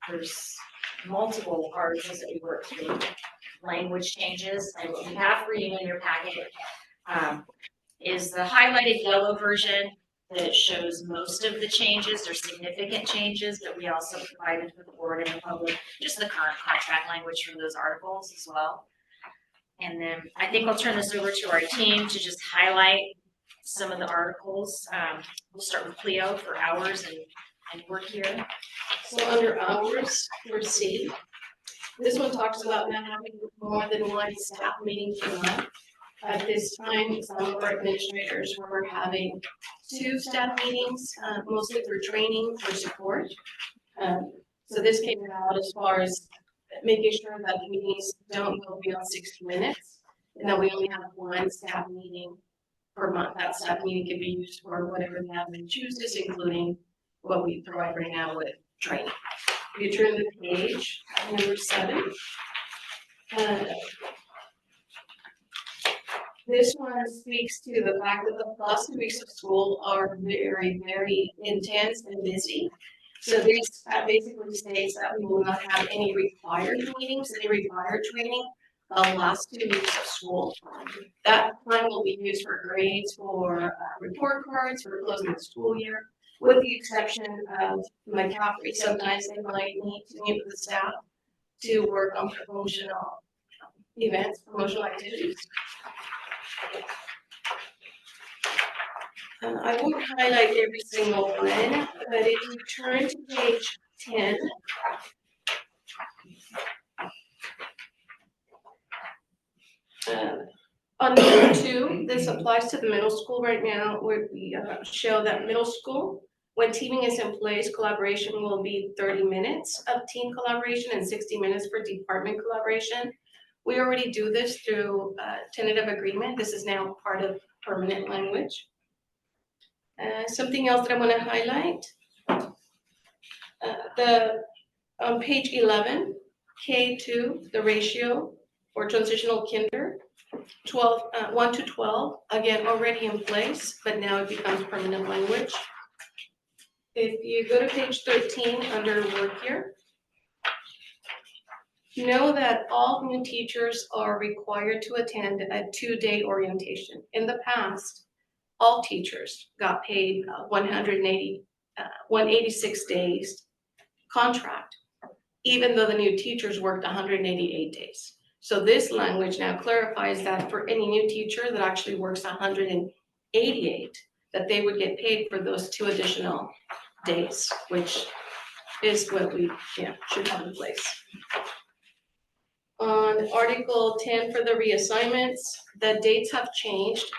there's multiple articles that we worked through, language changes, and what we have for you in your packet is the highlighted yellow version that shows most of the changes. There's significant changes, but we also provided for the board and the public just the current contract language from those articles as well. And then I think I'll turn this over to our team to just highlight some of the articles. We'll start with Cleo for hours and work here. So under hours, for C, this one talks about not having more than one staff meeting per month. At this time, some of our administrators were having 2 staff meetings, mostly for training, for support. So this came out as far as making sure that meetings don't go beyond 60 minutes, and that we only have 1 staff meeting per month. That staff meeting can be used for whatever the admin chooses, including what we provide right now with training. If you turn the page, number 7. This one speaks to the fact that the last 2 weeks of school are very, very intense and busy. So this basically states that we will not have any required meetings, any required training the last 2 weeks of school. That time will be used for grades, for report cards, for closing the school year, with the exception of McCaffrey. Sometimes they might need to meet with the staff to work on promotional events, promotional activities. I won't highlight every single one, but if you turn to page 10, on number 2, this applies to the middle school right now, where we show that middle school, when teaming is in place, collaboration will be 30 minutes of team collaboration and 60 minutes for department collaboration. We already do this through tentative agreement. This is now part of permanent language. Something else that I want to highlight, on page 11, K2, the ratio for transitional kinder, 1 to 12, again, already in place, but now it becomes permanent language. If you go to page 13 under work here, know that all new teachers are required to attend a 2-day orientation. In the past, all teachers got paid 186 days contract, even though the new teachers worked 188 days. So this language now clarifies that for any new teacher that actually works 188, that they would get paid for those 2 additional days, which is what we should have in place. On Article 10 for the reassignments, the dates have changed.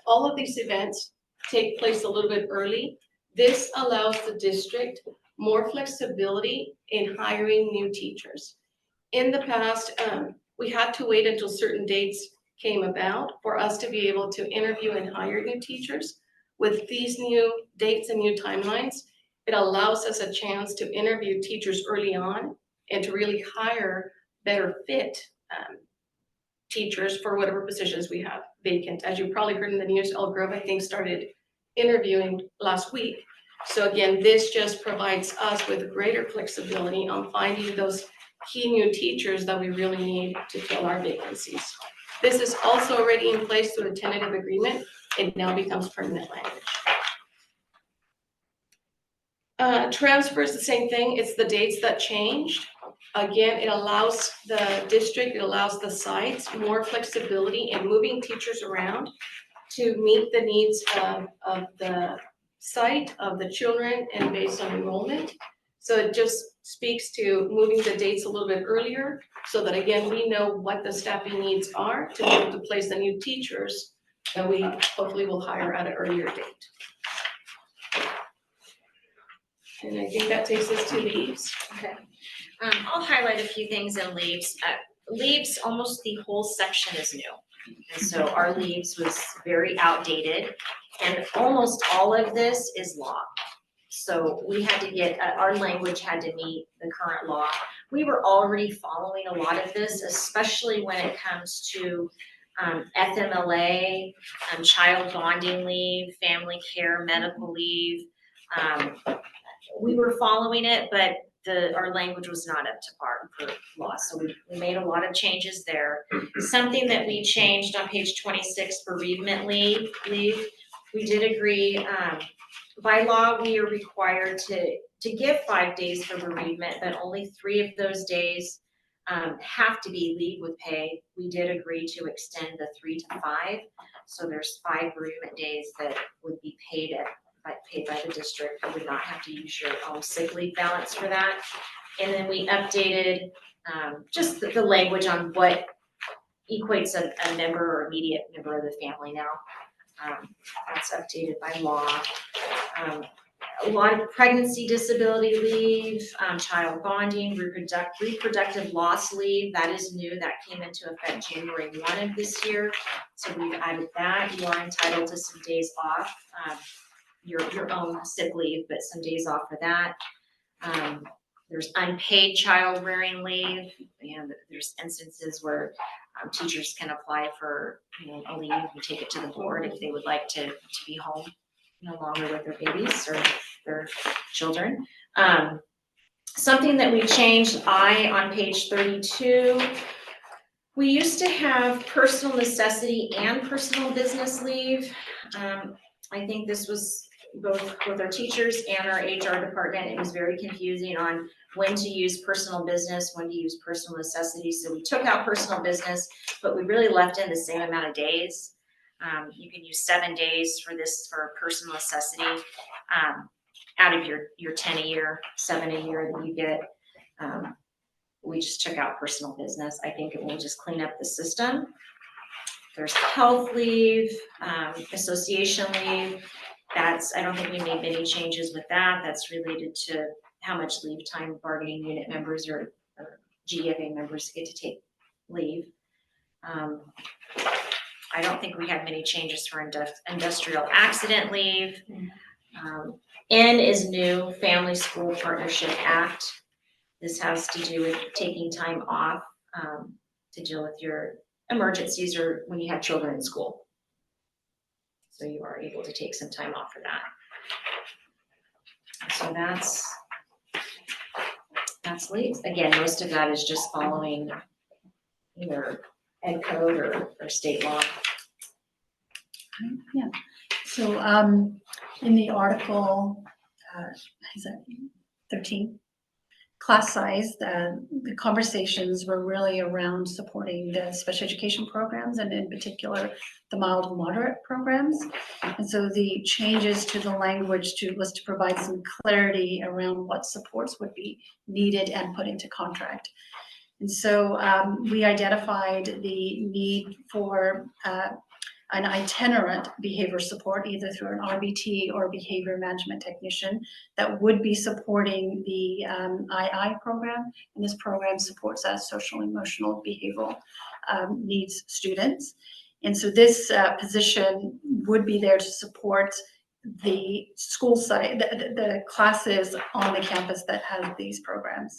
All of these events take place a little bit early. This allows the district more flexibility in hiring new teachers. In the past, we had to wait until certain dates came about for us to be able to interview and hire new teachers. With these new dates and new timelines, it allows us a chance to interview teachers early on and to really hire better fit teachers for whatever positions we have vacant. As you probably heard in the news, Elk Grove, I think, started interviewing last week. So again, this just provides us with greater flexibility on finding those key new teachers that we really need to fill our vacancies. This is also already in place through a tentative agreement. It now becomes permanent language. Transfer is the same thing. It's the dates that changed. Again, it allows the district, it allows the sites more flexibility in moving teachers around to meet the needs of the site, of the children, and based on enrollment. So it just speaks to moving the dates a little bit earlier so that, again, we know what the staffing needs are to be able to place the new teachers that we hopefully will hire at an earlier date. And I think that takes us to leaves. Okay. I'll highlight a few things in leaves. Leaves, almost the whole section is new. And so our leaves was very outdated, and almost all of this is law. So we had to get, our language had to meet the current law. We were already following a lot of this, especially when it comes to FMLA, child bonding leave, family care, medical leave, we were following it, but our language was not up to par for law, so we made a lot of changes there. Something that we changed on page 26, bereavement leave, we did agree, by law, we are required to give 5 days for bereavement, but only 3 of those days have to be leave with pay. We did agree to extend the 3 to 5, so there's 5 bereavement days that would be paid by the district. You would not have to use your own sick leave balance for that. And then we updated just the language on what equates a member or immediate member of the family now. That's updated by law. A lot of pregnancy disability leave, child bonding, reproductive loss leave, that is new, that came into effect January 1 of this year. So we've added that. You are entitled to some days off, your own sick leave, but some days off for that. There's unpaid child rearing leave, and there's instances where teachers can apply for, a leave and take it to the board if they would like to be home no longer with their babies or their children. Something that we changed, on page 32, we used to have personal necessity and personal business leave. I think this was both with our teachers and our HR department. It was very confusing on when to use personal business, when to use personal necessity. So we took out personal business, but we really left in the same amount of days. You can use 7 days for personal necessity, out of your 10 a year, 7 a year that you get. We just took out personal business. I think it will just clean up the system. There's health leave, association leave. I don't think we made many changes with that. That's related to how much leave time bargaining unit members or GFA members get to take leave. I don't think we had many changes for industrial accident leave. N is new, Family School Partnership Act. This has to do with taking time off to deal with your emergencies or when you have children in school. So you are able to take some time off for that. So that's leaves. Again, most of that is just following either ed code or state law. Yeah, so in the article, is that 13? Class size, the conversations were really around supporting the special education programs and in particular the mild and moderate programs. And so the changes to the language was to provide some clarity around what supports would be needed and put into contract. And so we identified the need for an itinerant behavior support, either through an RBT or behavior management technician that would be supporting the II program. And this program supports us social, emotional, behavioral needs students. And so this position would be there to support the school site, the classes on the campus that have these programs.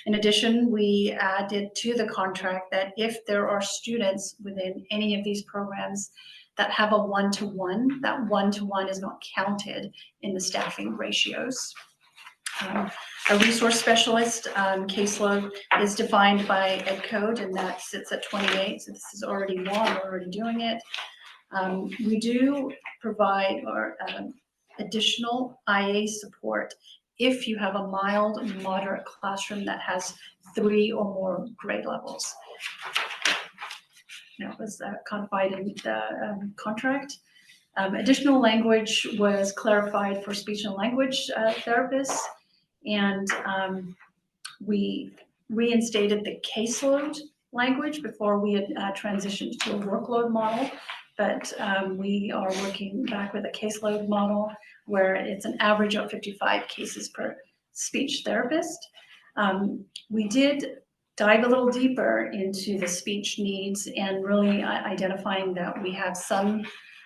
In addition, we added to the contract that if there are students within any of these programs that have a one-to-one, that one-to-one is not counted in the staffing ratios. A resource specialist caseload is defined by ed code, and that sits at 28, so this is already law, we're already doing it. We do provide additional IA support if you have a mild and moderate classroom that has 3 or more grade levels. That was codified in the contract. Additional language was clarified for speech and language therapists, and we reinstated the caseload language before we had transitioned to a workload model, but we are working back with a caseload model where it's an average of 55 cases per speech therapist. We did dive a little deeper into the speech needs and really identifying that we have some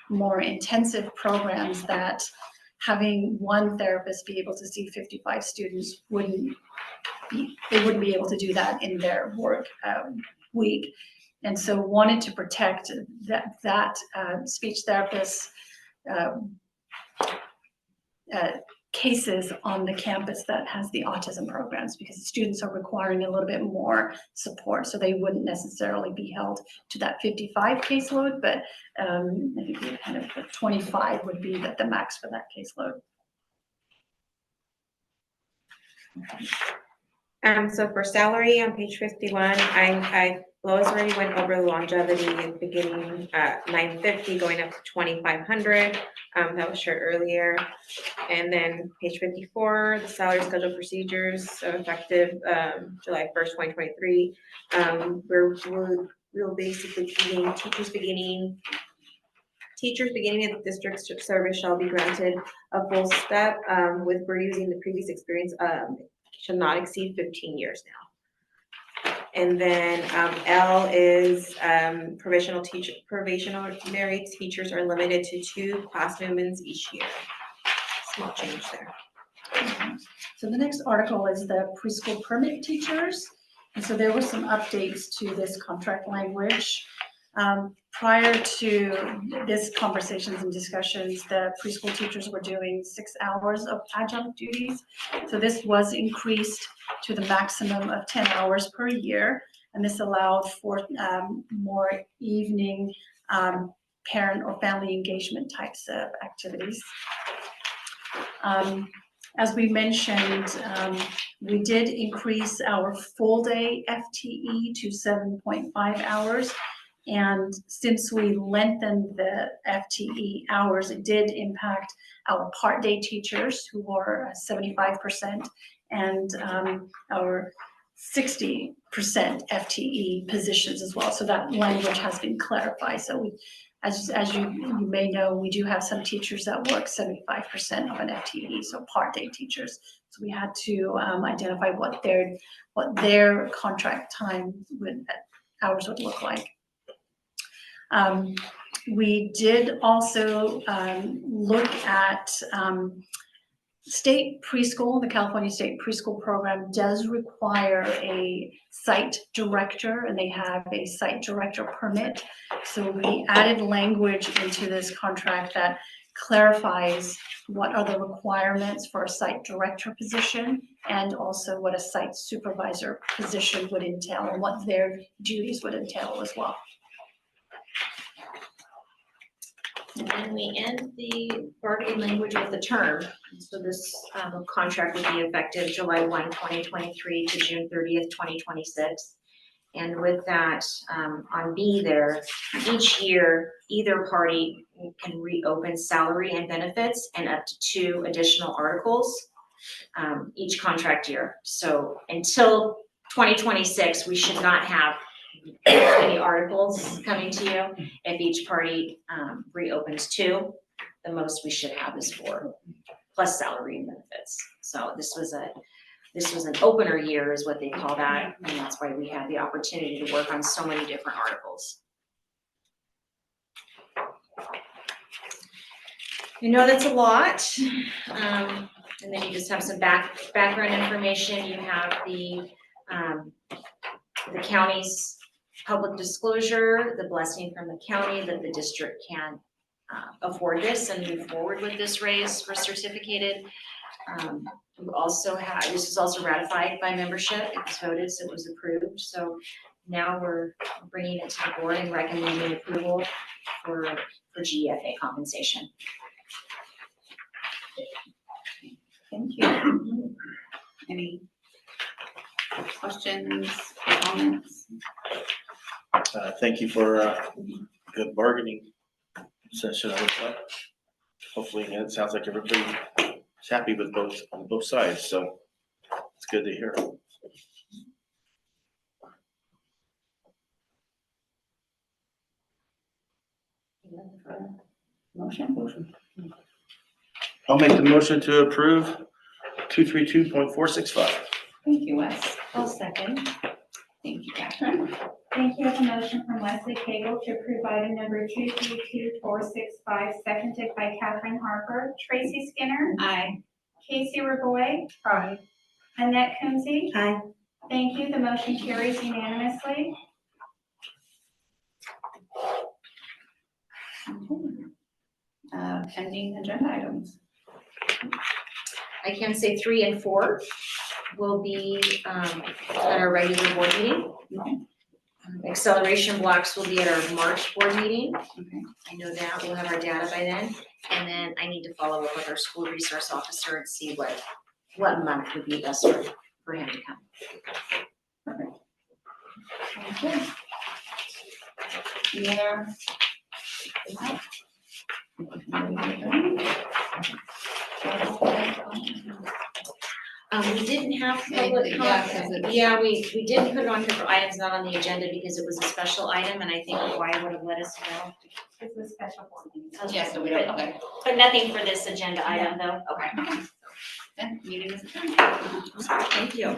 more intensive programs that having one therapist be able to see 55 students wouldn't be able to do that in their work week. And so wanted to protect that speech therapists cases on the campus that has the autism programs, because the students are requiring a little bit more support, so they wouldn't necessarily be held to that 55 caseload, but I think kind of the 25 would be the max for that caseload. So for salary on page 51, Lois already went over the longevity in the beginning at $950 going up to $2,500. That was shared earlier. And then page 54, the salary schedule procedures, so effective July 1st, 2023. We'll basically beginning teachers beginning at the district service shall be granted a full step with we're using the previous experience shall not exceed 15 years now. And then L is probationary teachers are limited to 2 class movements each year. Small change there. So the next article is the preschool permit teachers. And so there were some updates to this contract language. Prior to this conversations and discussions, the preschool teachers were doing 6 hours of adjunct duties. So this was increased to the maximum of 10 hours per year. And this allowed for more evening parent or family engagement types of activities. As we mentioned, we did increase our full day FTE to 7.5 hours. And since we lengthened the FTE hours, it did impact our part-day teachers who were 75% and our 60% FTE positions as well. So that language has been clarified. So we, as you may know, we do have some teachers that work 75% of an FTE, so part-day teachers. So we had to identify what their contract time hours would look like. We did also look at state preschool. The California State Preschool Program does require a site director, and they have a site director permit. So we added language into this contract that clarifies what are the requirements for a site director position, and also what a site supervisor position would entail, and what their duties would entail as well. And then we end the bargaining language with the term. So this contract would be effective July 1, 2023 to June 30th, 2026. And with that, on B there, each year, either party can reopen salary and benefits and up to 2 additional articles each contract year. So until 2026, we should not have any articles coming to you. If each party reopens 2, the most we should have is 4, plus salary and benefits. So this was an opener year is what they call that, and that's why we had the opportunity to work on so many different articles. You know that's a lot, and then you just have some background information. You have the county's public disclosure, the blessing from the county that the district can afford this and move forward with this raise for certificated. We also have, this is also ratified by membership. It was voted, so it was approved. So now we're bringing it to the board and recommending approval for GFA compensation. Thank you. Any questions, comments? Thank you for a good bargaining session. Hopefully, and it sounds like everybody is happy with on both sides, so it's good to hear. Motion. I'll make the motion to approve 232.465. Thank you, Wes. I'll second. Thank you, Catherine. Thank you. A motion from Wesley Cagle to approve item number 232465, seconded by Catherine Harper. Tracy Skinner. Aye. Casey Raboy. Aye. Annette Kunze. Aye. Thank you. The motion carries unanimously. Pending agenda items. I can say 3 and 4 will be, at our regular board meeting. Acceleration blocks will be at our March board meeting. Okay. I know that, we'll have our data by then. And then I need to follow up with our school resource officer and see what month would be best for him to come. Okay. Any other? We didn't have Yeah, public yeah, comment. 'cause it's- Yeah, we didn't put it on here for items not on the agenda because it was a special item and I think Wyatt would have let us know. It's a special board meeting. Yeah, so we don't, okay. But nothing for this agenda item though, okay. Then meeting is adjourned. Thank you.